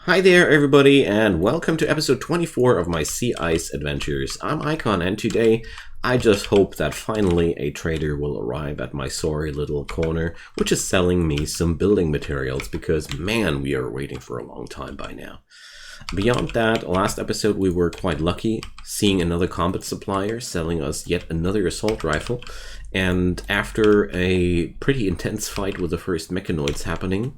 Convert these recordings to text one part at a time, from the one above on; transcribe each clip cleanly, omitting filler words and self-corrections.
Hi there, everybody, and welcome to episode 24 of my Sea Ice Adventures. I'm Icon, and today I just hope that finally a trader will arrive at my sorry little corner, which is selling me some building materials, because man, we are waiting for a long time by now. Beyond that, last episode we were quite lucky, seeing another combat supplier selling us yet another assault rifle, and after a pretty intense fight with the first mechanoids happening,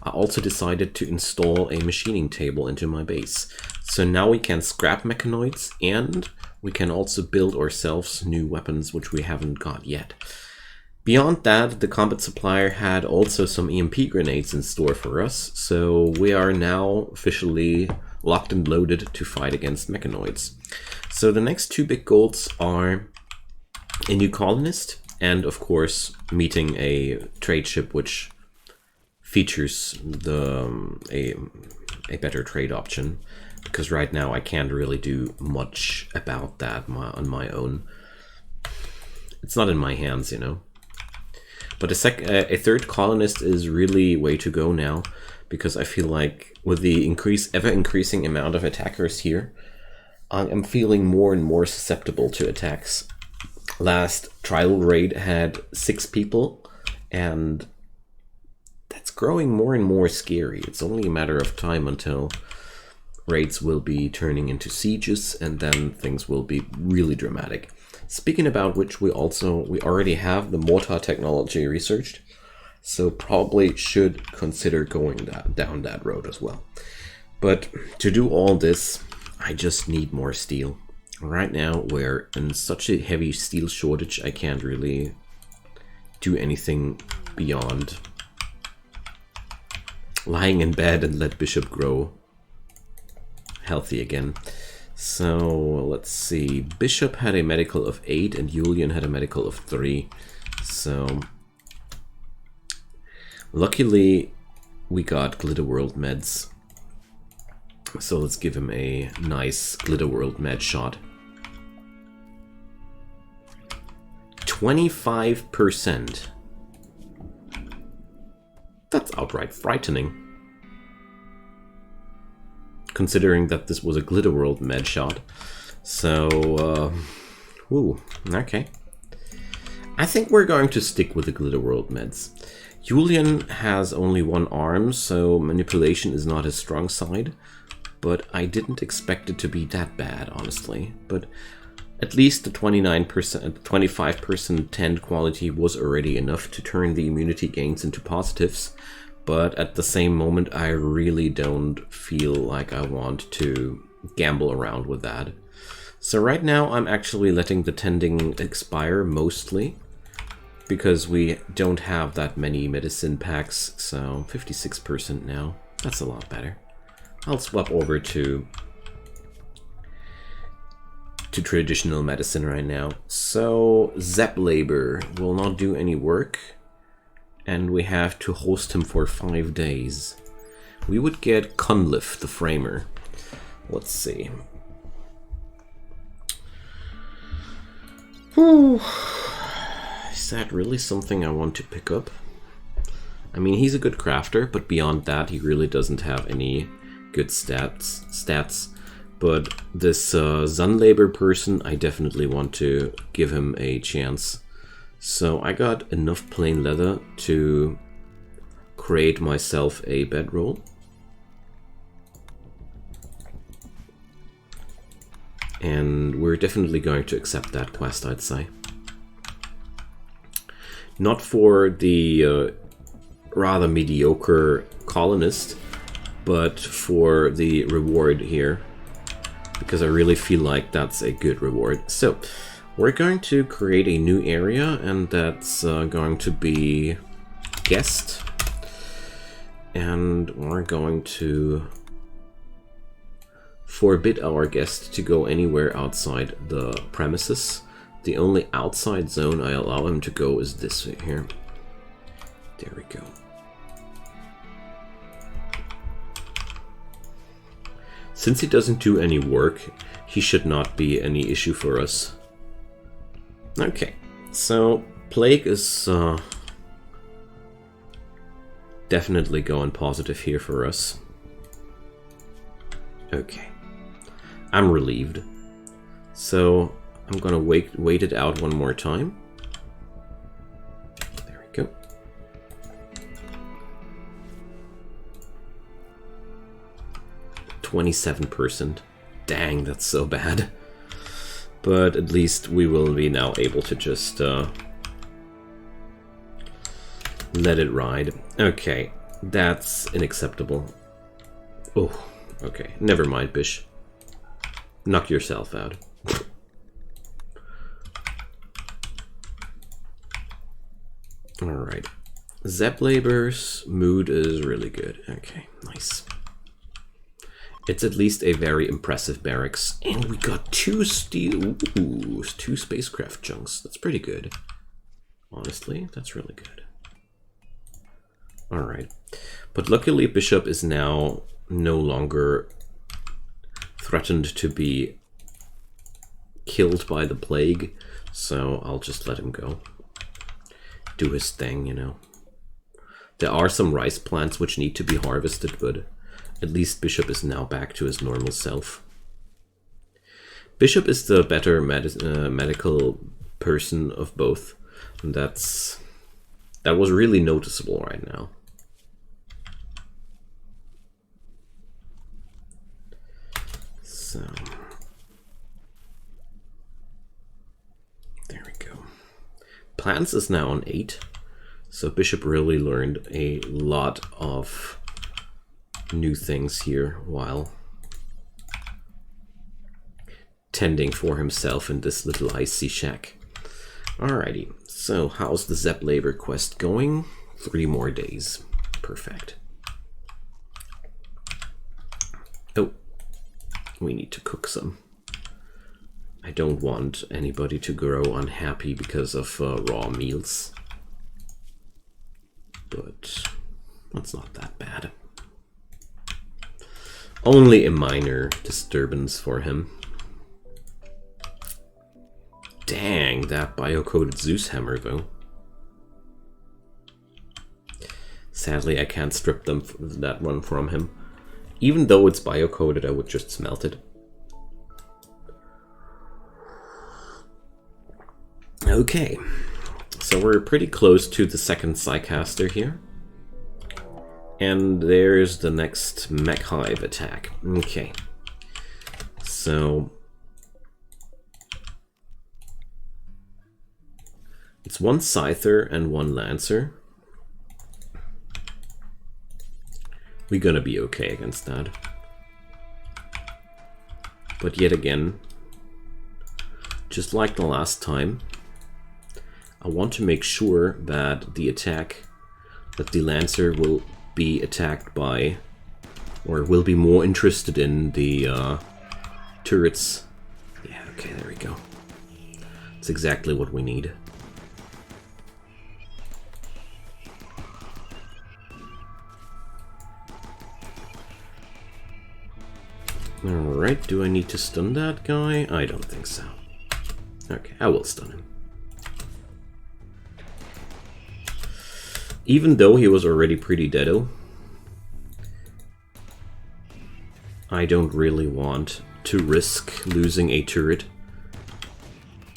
I also decided to install a machining table into my base. So now we can scrap mechanoids, and we can also build ourselves new weapons, which we haven't got yet. Beyond that, the combat supplier had also some EMP grenades in store for us, so we are now officially locked and loaded to fight against mechanoids. So the next two big goals are a new colonist, and of course meeting a trade ship which features a better trade option, because right now I can't really do much about that on my own. It's not in my hands, you know. But a third colonist is really way to go now, because I feel like with the ever increasing amount of attackers here, I'm feeling more and more susceptible to attacks. Last trial raid had 6 people, and that's growing more and more scary. It's only a matter of time until raids will be turning into sieges, and then things will be really dramatic. Speaking about which, we already have the mortar technology researched, so probably should consider going down that road as well. But to do all this, I just need more steel. Right now we're in such a heavy steel shortage, I can't really do anything beyond lying in bed and let Bishop grow healthy again. So let's see, Bishop had a medical of 8 and Julian had a medical of 3. So luckily we got Glitter World meds. So let's give him a nice Glitter World med shot. 25%. That's outright frightening, considering that this was a Glitter World med shot. So, okay. I think we're going to stick with the Glitter World meds. Julian has only 1 arm, so manipulation is not his strong side, but I didn't expect it to be that bad, honestly. But at least the 29%, 25% tend quality was already enough to turn the immunity gains into positives. But at the same moment, I really don't feel like I want to gamble around with that. So right now, I'm actually letting the tending expire mostly, because we don't have that many medicine packs. So 56% now. That's a lot better. I'll swap over to traditional medicine right now. So Zepp Labor will not do any work, and we have to host him for 5 days. We would get Cunliffe, the framer. Let's see. Whew. Is that really something I want to pick up? I mean, he's a good crafter, but beyond that, he really doesn't have any good stats. But this Zunlabor person, I definitely want to give him a chance. So I got enough plain leather to create myself a bedroll. And we're definitely going to accept that quest, I'd say. Not for the rather mediocre colonist, but for the reward here, because I really feel like that's a good reward. So we're going to create a new area, and that's going to be guest, and we're going to forbid our guest to go anywhere outside the premises. The only outside zone I allow him to go is this here. There we go. Since he doesn't do any work, he should not be any issue for us. Okay, so Plague is definitely going positive here for us. Okay. I'm relieved. So I'm gonna wait it out one more time. There we go. %27%. Dang, that's so bad. But at least we will be now able to just let it ride. Okay, that's unacceptable. Oh, okay. Never mind, Bish. Knock yourself out. Alright. Zepplaber's mood is really good. Okay, nice. It's at least a very impressive barracks. And we got 2 steel... Ooh, 2 spacecraft chunks. That's pretty good. Honestly, that's really good. Alright. But luckily Bishop is now no longer threatened to be killed by the plague. So I'll just let him go. Do his thing, you know. There are some rice plants which need to be harvested, but at least Bishop is now back to his normal self. Bishop is the better medical person of both. And that was really noticeable right now. So there we go. Plants is now on 8. So Bishop really learned a lot of new things here while tending for himself in this little icy shack. Alrighty, so how's the Zepplaber quest going? 3 more days. Perfect. Oh, we need to cook some. I don't want anybody to grow unhappy because of raw meals. But that's not that bad. Only a minor disturbance for him. Dang, that bio-coded Zeus hammer though. Sadly, I can't strip that one from him. Even though it's bio-coded, I would just smelt it. Okay, so we're pretty close to the second Psycaster here. And there's the next Mech Hive attack. Okay, so it's 1 Scyther and 1 Lancer. We're gonna be okay against that. But yet again, just like the last time, I want to make sure that the Lancer will be attacked by, or will be more interested in the turrets. Yeah, okay, there we go. That's exactly what we need. Alright, do I need to stun that guy? I don't think so. Okay, I will stun him. Even though he was already pretty deado, I don't really want to risk losing a turret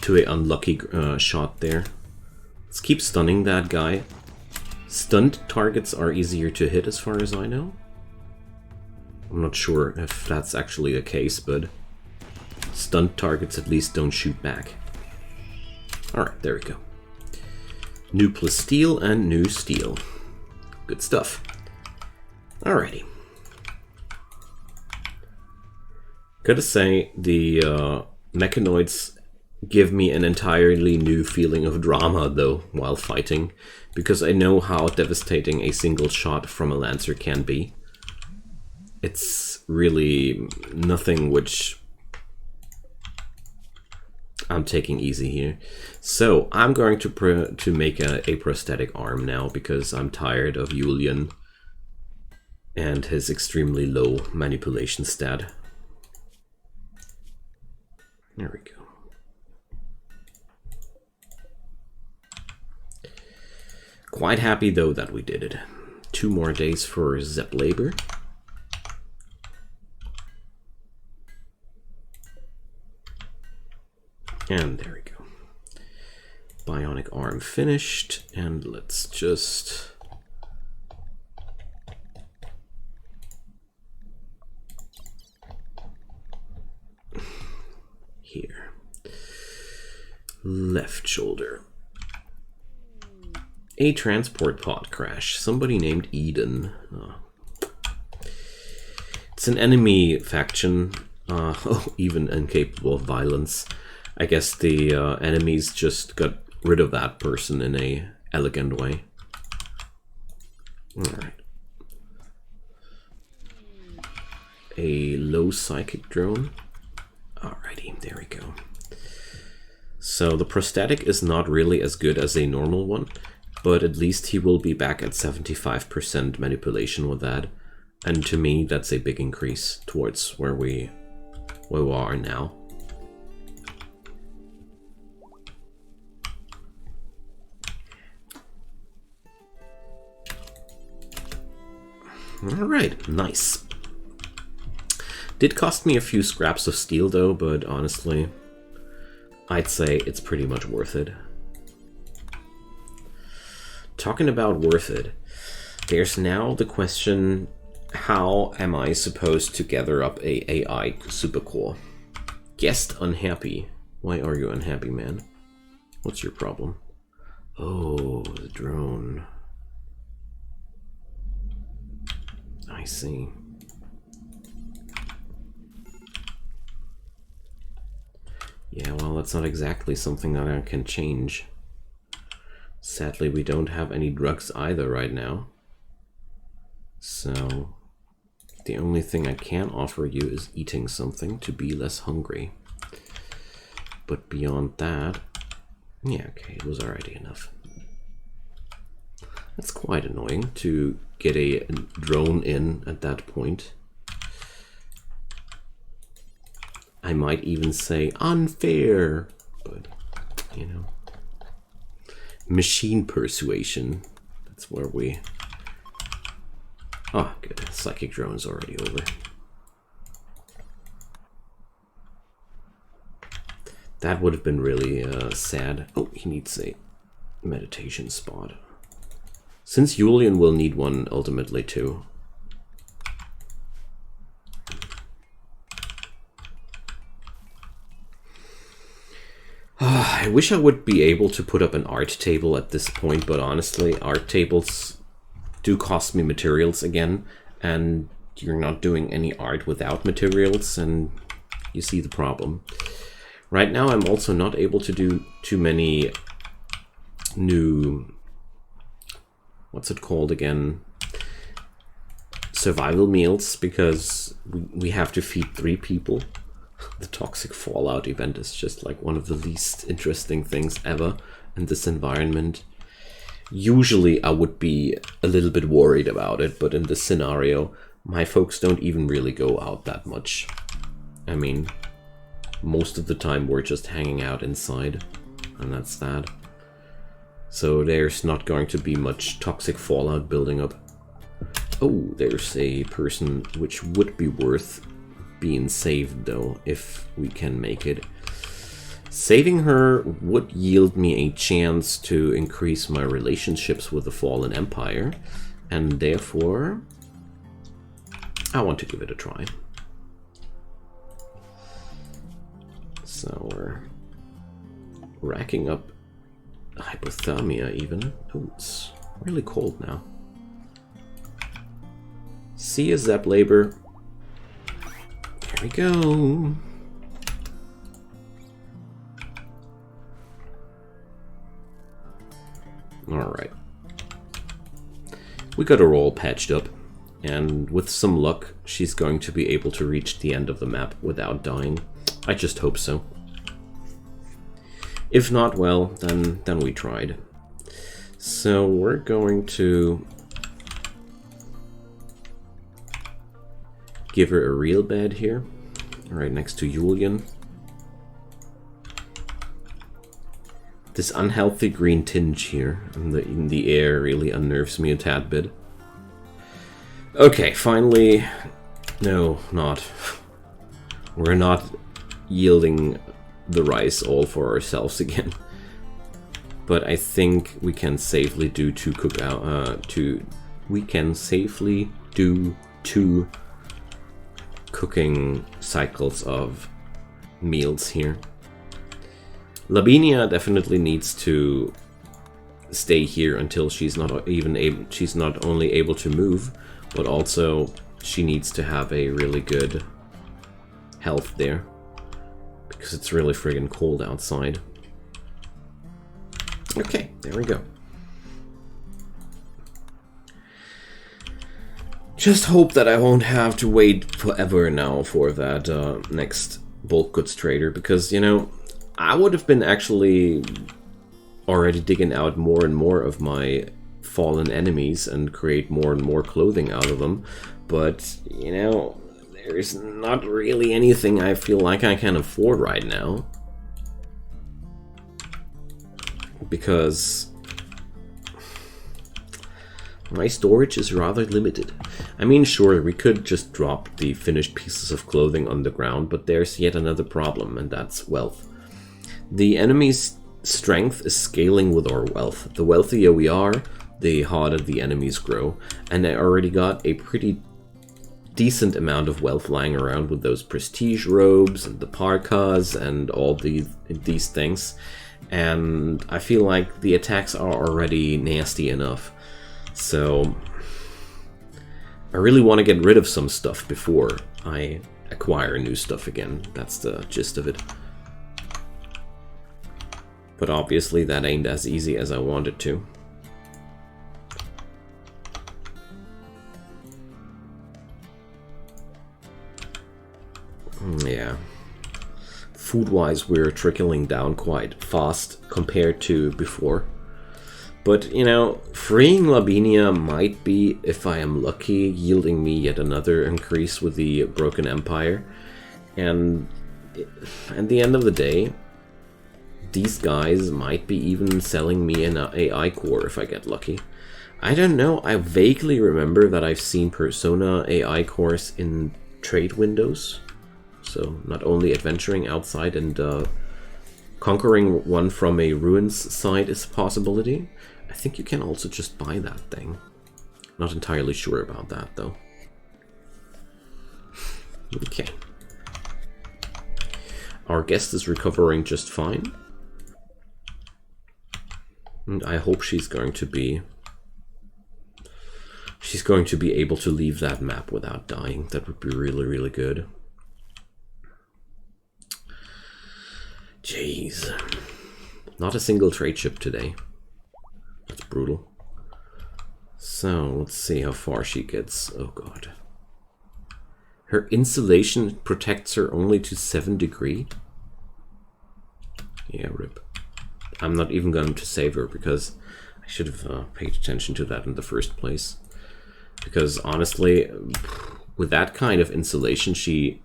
to an unlucky shot there. Let's keep stunning that guy. Stunned targets are easier to hit as far as I know. I'm not sure if that's actually the case, but stunned targets at least don't shoot back. Alright, there we go. New plus steel and new steel. Good stuff. Alrighty. Gotta say, the mechanoids give me an entirely new feeling of drama, though, while fighting, because I know how devastating a single shot from a Lancer can be. It's really nothing which I'm taking easy here. So I'm going to make a prosthetic arm now, because I'm tired of Julian and his extremely low manipulation stat. There we go. Quite happy though that we did it. 2 more days for Zepplaber. And there we go. Bionic arm finished, and let's just... here. Left shoulder. A transport pod crash. Somebody named Eden. Oh. It's an enemy faction. Even incapable of violence. I guess the enemies just got rid of that person in a elegant way. Alright. A low psychic drone. Alrighty, there we go. So the prosthetic is not really as good as a normal one, but at least he will be back at 75% manipulation with that. And to me, that's a big increase towards where we are now. Alright, nice. Did cost me a few scraps of steel though, but honestly, I'd say it's pretty much worth it. Talking about worth it, there's now the question, how am I supposed to gather up a AI supercore? Guest unhappy. Why are you unhappy, man? What's your problem? Oh, the drone. I see. Yeah, well, that's not exactly something that I can change. Sadly, we don't have any drugs either right now. So, the only thing I can offer you is eating something to be less hungry. But beyond that, yeah, okay, it was already enough. That's quite annoying to get a drone in at that point. I might even say unfair, but you know, machine persuasion. That's where we... Oh, good. Psychic drone's already over. That would have been really sad. Oh, he needs a meditation spot. Since Julian will need one ultimately too. I wish I would be able to put up an art table at this point, but honestly, art tables do cost me materials again, and you're not doing any art without materials, and you see the problem. Right now, I'm also not able to do too many new... What's it called again? Survival meals, because we have to feed 3 people. The toxic fallout event is just like one of the least interesting things ever in this environment. Usually I would be a little bit worried about it, but in this scenario, my folks don't even really go out that much. I mean, most of the time we're just hanging out inside, and that's that. So there's not going to be much toxic fallout building up. Oh, there's a person which would be worth being saved though, if we can make it. Saving her would yield me a chance to increase my relationships with the Fallen Empire, and therefore I want to give it a try. So we're racking up hypothermia even. Oh, it's really cold now. See ya, Zep Labor. There we go. Alright. We got her all patched up, and with some luck, she's going to be able to reach the end of the map without dying. I just hope so. If not, well, then we tried. So we're going to give her a real bed here, right next to Julian. This unhealthy green tinge here in the air really unnerves me a tad bit. Okay, finally... No, not. We're not yielding the rice all for ourselves again. But I think we can safely do we can safely do 2 cooking cycles of meals here. Lavinia definitely needs to stay here until she's not only able to move, but also she needs to have a really good health there, because it's really friggin' cold outside. Okay, there we go. Just hope that I won't have to wait forever now for that next bulk goods trader, because, you know, I would have been actually already digging out more and more of my fallen enemies and create more and more clothing out of them. But, you know, there's not really anything I feel like I can afford right now. Because my storage is rather limited. I mean, sure, we could just drop the finished pieces of clothing on the ground, but there's yet another problem, and that's wealth. The enemy's strength is scaling with our wealth. The wealthier we are, the harder the enemies grow. And I already got a pretty decent amount of wealth lying around with those prestige robes and the parkas and all these things. And I feel like the attacks are already nasty enough. So I really want to get rid of some stuff before I acquire new stuff again. That's the gist of it. But obviously that ain't as easy as I want it to. Yeah. Food-wise, we're trickling down quite fast compared to before. But, you know, freeing Lavinia might be, if I am lucky, yielding me yet another increase with the Broken Empire. And at the end of the day, these guys might be even selling me an AI core if I get lucky. I don't know, I vaguely remember that I've seen Persona AI cores in trade windows. So not only adventuring outside and conquering one from a ruins side is a possibility. I think you can also just buy that thing. Not entirely sure about that though. Okay. Our guest is recovering just fine. And I hope she's going to be able to leave that map without dying. That would be really, really good. Jeez. Not a single trade ship today. That's brutal. So, let's see how far she gets. Oh god. Her insulation protects her only to 7 degrees. Yeah, rip. I'm not even going to save her because I should have paid attention to that in the first place. Because honestly, with that kind of insulation, she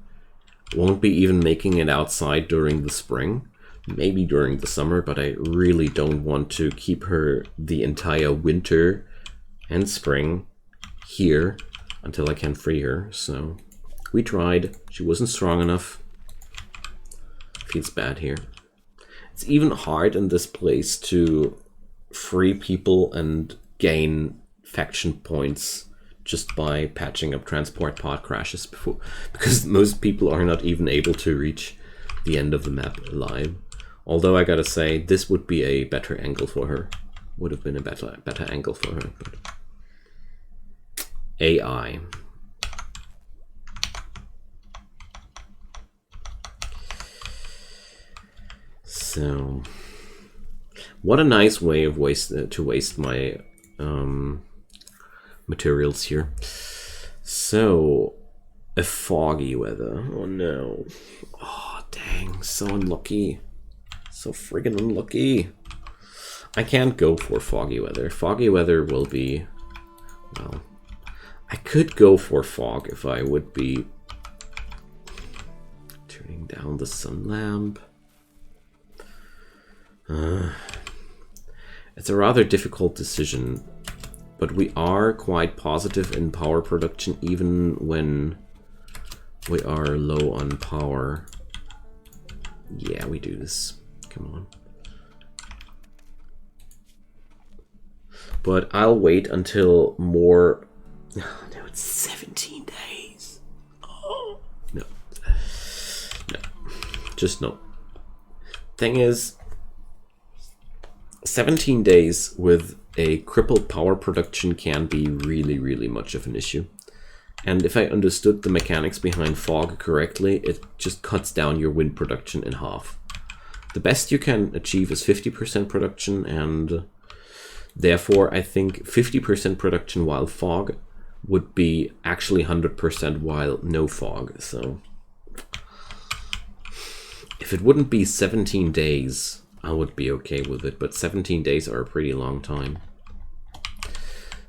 won't be even making it outside during the spring. Maybe during the summer, but I really don't want to keep her the entire winter and spring here until I can free her. So we tried. She wasn't strong enough. Feels bad here. It's even hard in this place to free people and gain faction points just by patching up transport pod crashes before, because most people are not even able to reach the end of the map alive. Although I gotta say, this would be a better angle for her. Would have been a better angle for her. But AI. So, what a nice way of to waste my materials here. So, a foggy weather. Oh no. Oh dang, so unlucky. So friggin' unlucky. I can't go for foggy weather. Foggy weather will be, well, I could go for fog if I would be turning down the sun lamp. It's a rather difficult decision, but we are quite positive in power production even when we are low on power. Yeah, we do this. Come on. But I'll wait until more... Oh, no, it's 17 days. Oh, no. No. Just no. Thing is, 17 days with a crippled power production can be really, really much of an issue. And if I understood the mechanics behind fog correctly, it just cuts down your wind production in half. The best you can achieve is 50% production, and therefore I think 50% production while fog would be actually 100% while no fog. So if it wouldn't be 17 days, I would be okay with it, but 17 days are a pretty long time.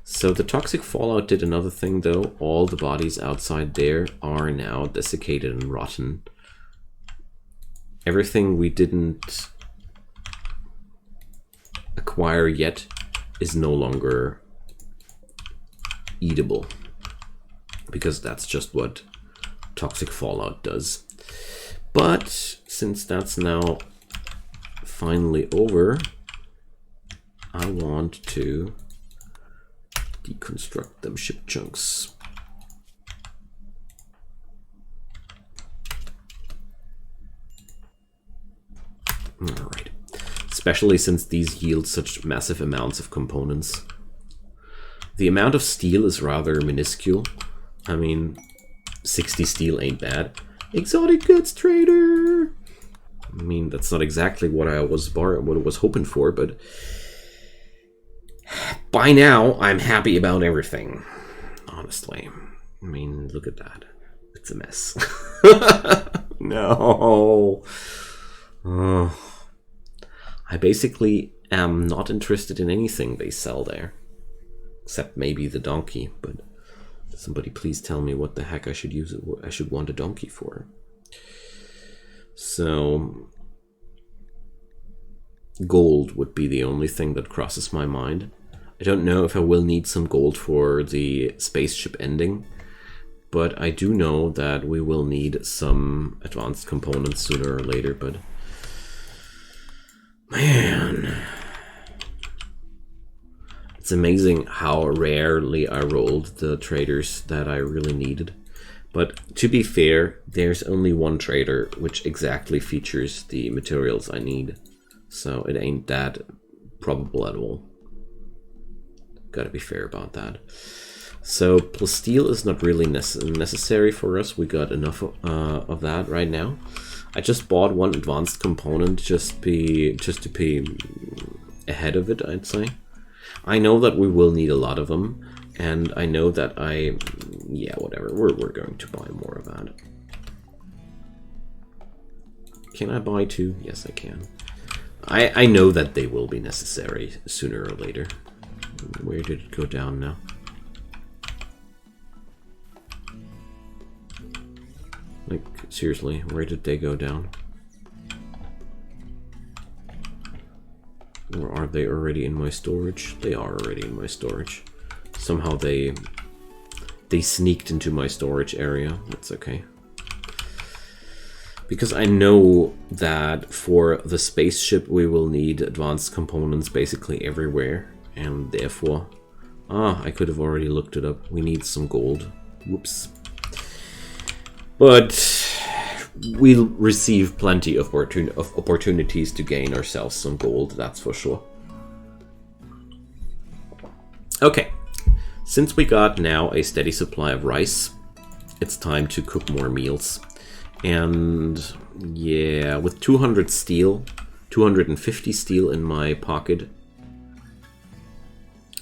So the toxic fallout did another thing though. All the bodies outside there are now desiccated and rotten. Everything we didn't acquire yet is no longer eatable, because that's just what toxic fallout does. But since that's now finally over, I want to deconstruct them ship chunks. Alright. Especially since these yield such massive amounts of components. The amount of steel is rather minuscule. I mean, 60 steel ain't bad. Exotic goods trader! I mean, that's not exactly what I was hoping for, but by now I'm happy about everything. Honestly. I mean, look at that. It's a mess. No. I basically am not interested in anything they sell there. Except maybe the donkey, but somebody please tell me what the heck I should use it. I should want a donkey for. So gold would be the only thing that crosses my mind. I don't know if I will need some gold for the spaceship ending, but I do know that we will need some advanced components sooner or later, but man, it's amazing how rarely I rolled the traders that I really needed. But to be fair, there's only one trader which exactly features the materials I need. So it ain't that probable at all. Gotta be fair about that. So plasteel is not really necessary for us. We got enough of that right now. I just bought one advanced component just to be ahead of it, I'd say. I know that we will need a lot of them, and I know that yeah, whatever, we're going to buy more of that. Can I buy two? Yes, I can. I know that they will be necessary sooner or later. Where did it go down now? Like, seriously, where did they go down? Or are they already in my storage? They are already in my storage. Somehow they sneaked into my storage area. That's okay. Because I know that for the spaceship we will need advanced components basically everywhere. And therefore... I could have already looked it up. We need some gold. Whoops. But we'll receive plenty of opportunities to gain ourselves some gold, that's for sure. Okay, since we got now a steady supply of rice, it's time to cook more meals. And yeah, with 200 steel, 250 steel in my pocket,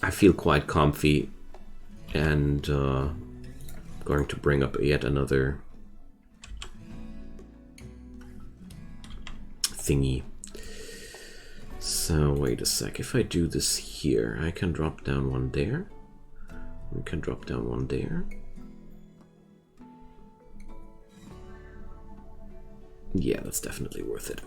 I feel quite comfy and going to bring up yet another thingy. So wait a sec, if I do this here, I can drop down one there. I can drop down one there. Yeah, that's definitely worth it.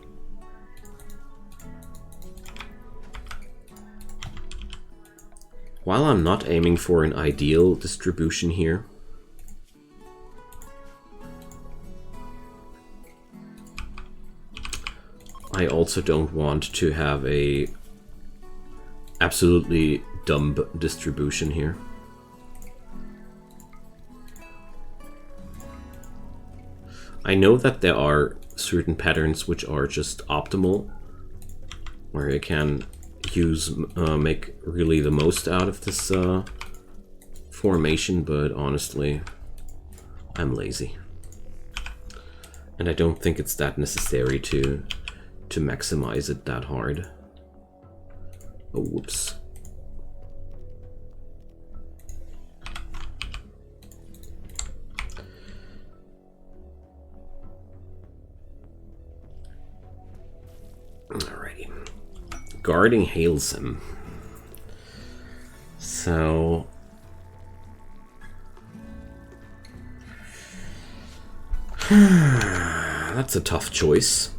While I'm not aiming for an ideal distribution here, I also don't want to have a absolutely dumb distribution here. I know that there are certain patterns which are just optimal, where you can make really the most out of this formation, but honestly, I'm lazy. And I don't think it's that necessary to maximize it that hard. Oh, whoops. Alrighty. Guarding hails him. So... that's a tough choice.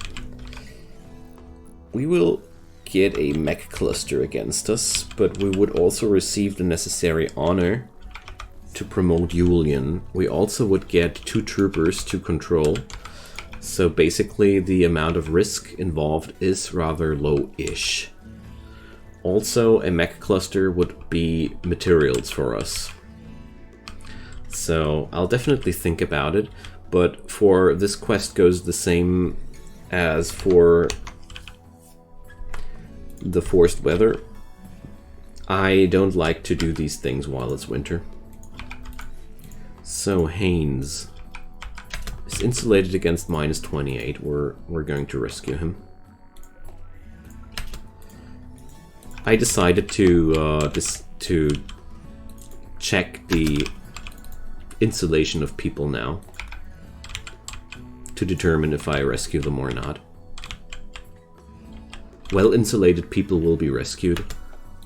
We will get a mech cluster against us, but we would also receive the necessary honor to promote Julian. We also would get 2 troopers to control. So basically the amount of risk involved is rather low-ish. Also, a mech cluster would be materials for us. So I'll definitely think about it, but for this quest goes the same as for the forced weather. I don't like to do these things while it's winter. So Haynes is insulated against -28. We're going to rescue him. I decided to check the insulation of people now to determine if I rescue them or not. Well-insulated people will be rescued.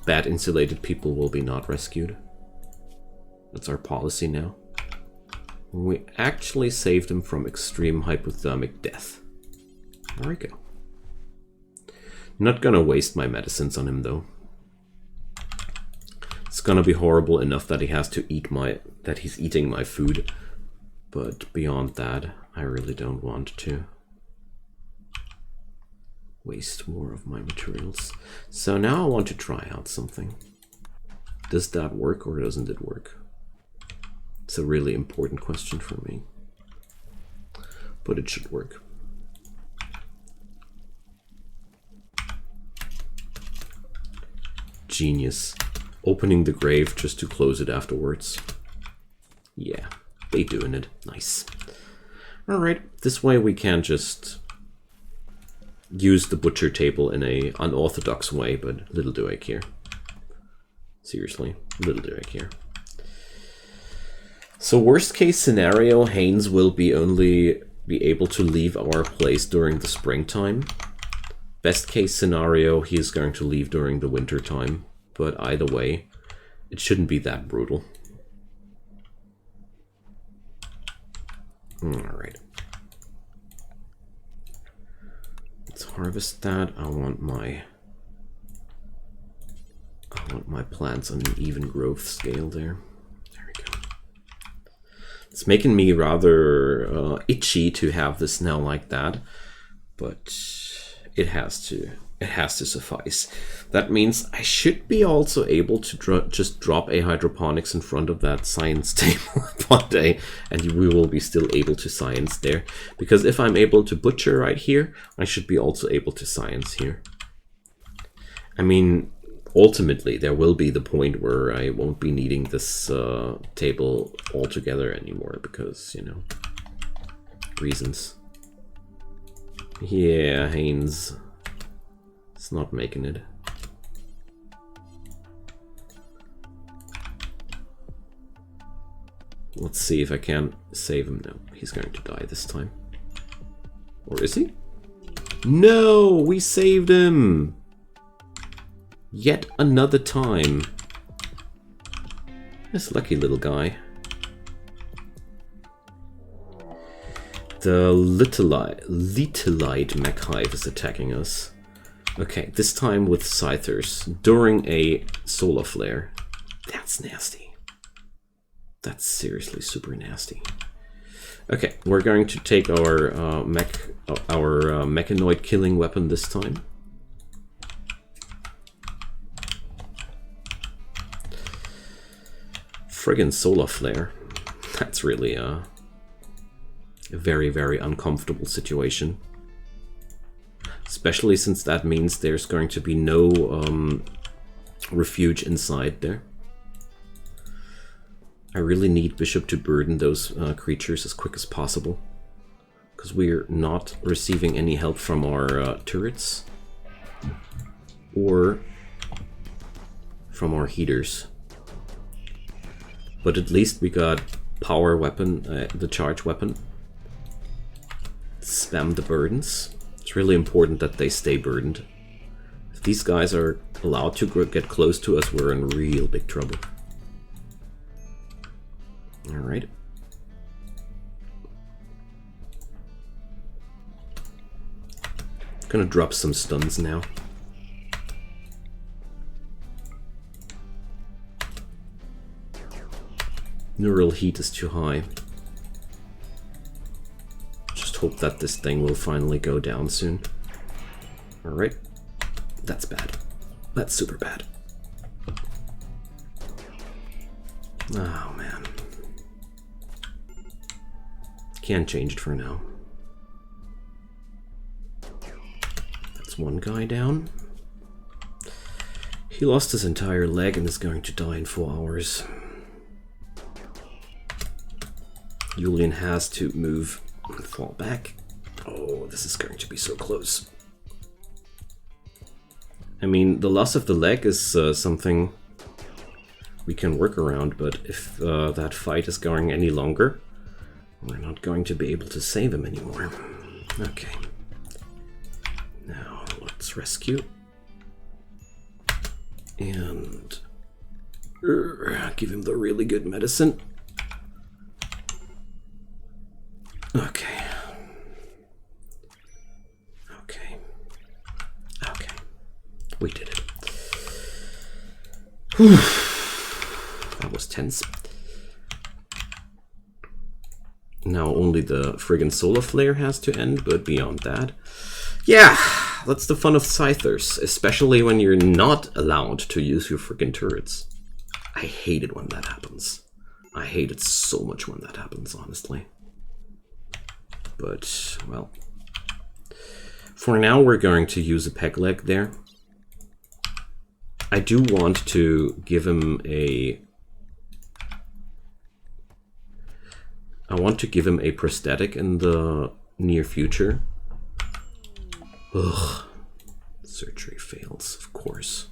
Bad-insulated people will be not rescued. That's our policy now. We actually saved him from extreme hypothermic death. There we go. Not gonna waste my medicines on him though. It's gonna be horrible enough that he has to eat that he's eating my food. But beyond that, I really don't want to waste more of my materials. So now I want to try out something. Does that work or doesn't it work? It's a really important question for me. But it should work. Genius. Opening the grave just to close it afterwards. Yeah, they doing it. Nice. Alright, this way we can just use the butcher table in a unorthodox way, but little do I care. Seriously, little do I care. So worst case scenario, Haynes will only be able to leave our place during the springtime. Best case scenario, he is going to leave during the winter time. But either way, it shouldn't be that brutal. Alright. Let's harvest that. I want my plants on an even growth scale there. There we go. It's making me rather itchy to have this now like that, but it has to suffice. That means I should be also able to just drop a hydroponics in front of that science table one day, and we will be still able to science there. Because if I'm able to butcher right here, I should be also able to science here. I mean, ultimately, there will be the point where I won't be needing this table altogether anymore, because, you know, reasons. Yeah, Haynes. It's not making it. Let's see if I can save him. No, he's going to die this time. Or is he? No, we saved him! Yet another time. This lucky little guy. The Littlite mech hive is attacking us. Okay, this time with scythers during a solar flare. That's nasty. That's seriously super nasty. Okay, we're going to take our mechanoid killing weapon this time. Friggin' solar flare. That's really a very, very uncomfortable situation. Especially since that means there's going to be no refuge inside there. I really need Bishop to burden those creatures as quick as possible, because we're not receiving any help from our turrets or from our heaters. But at least we got power weapon, the charge weapon. Spam the burdens. It's really important that they stay burdened. If these guys are allowed to get close to us, we're in real big trouble. Alright. Gonna drop some stuns now. Neural heat is too high. Just hope that this thing will finally go down soon. Alright. That's bad. That's super bad. Oh man. Can't change it for now. That's one guy down. He lost his entire leg and is going to die in 4 hours. Julian has to move and fall back. Oh, this is going to be so close. I mean, the loss of the leg is something we can work around, but if that fight is going any longer, we're not going to be able to save him anymore. Okay. Now, let's rescue. And give him the really good medicine. Okay. Okay. Okay. We did it. Whew. That was tense. Now only the friggin' solar flare has to end, but beyond that... Yeah, that's the fun of Scythers, especially when you're not allowed to use your friggin' turrets. I hate it when that happens. I hate it so much when that happens, honestly. But, well... For now, we're going to use a peg leg there. I do want to give him a... I want to give him a prosthetic in the near future. Ugh. Surgery fails, of course.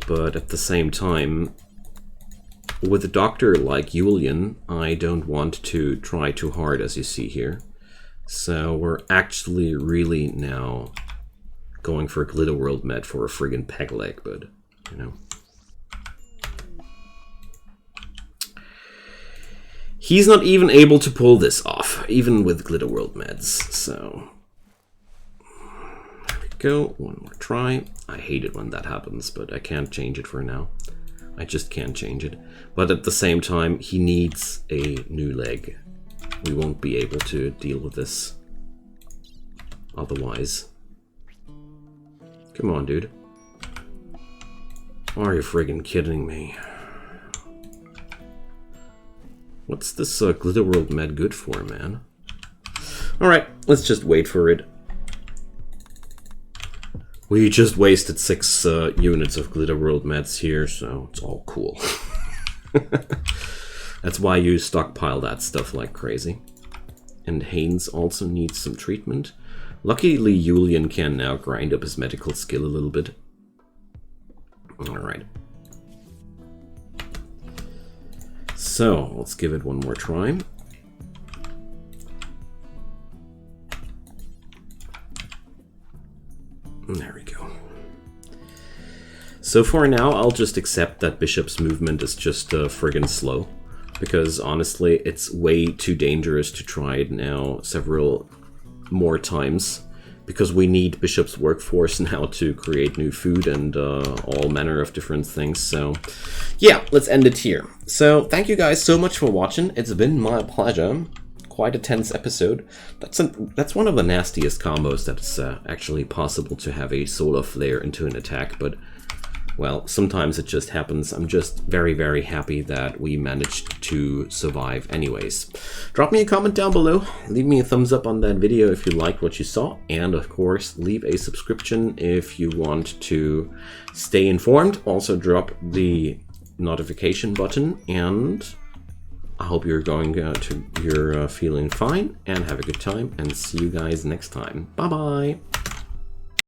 But at the same time, with a doctor like Julian, I don't want to try too hard, as you see here. So we're actually really now going for a Glitter World med for a friggin' peg leg, but, you know. He's not even able to pull this off, even with Glitter World meds, so... There we go, one more try. I hate it when that happens, but I can't change it for now. I just can't change it. But at the same time, he needs a new leg. We won't be able to deal with this otherwise. Come on, dude. Are you friggin' kidding me? What's this Glitter World med good for, man? Alright, let's just wait for it. We just wasted 6 units of Glitter World meds here, so it's all cool. That's why you stockpile that stuff like crazy. And Haynes also needs some treatment. Luckily, Julian can now grind up his medical skill a little bit. Alright. So, let's give it one more try. There we go. So for now, I'll just accept that Bishop's movement is just friggin' slow. Because honestly, it's way too dangerous to try it now several more times because we need Bishop's workforce now to create new food and all manner of different things. So yeah, let's end it here. So thank you guys so much for watching. It's been my pleasure. Quite a tense episode. That's one of the nastiest combos that's actually possible to have a solar flare into an attack, but well, sometimes it just happens. I'm just very, very happy that we managed to survive anyways. Drop me a comment down below, leave me a thumbs up on that video if you liked what you saw, and of course leave a subscription if you want to stay informed. Also drop the notification button, and I hope you're feeling fine and have a good time, and see you guys next time. Bye bye.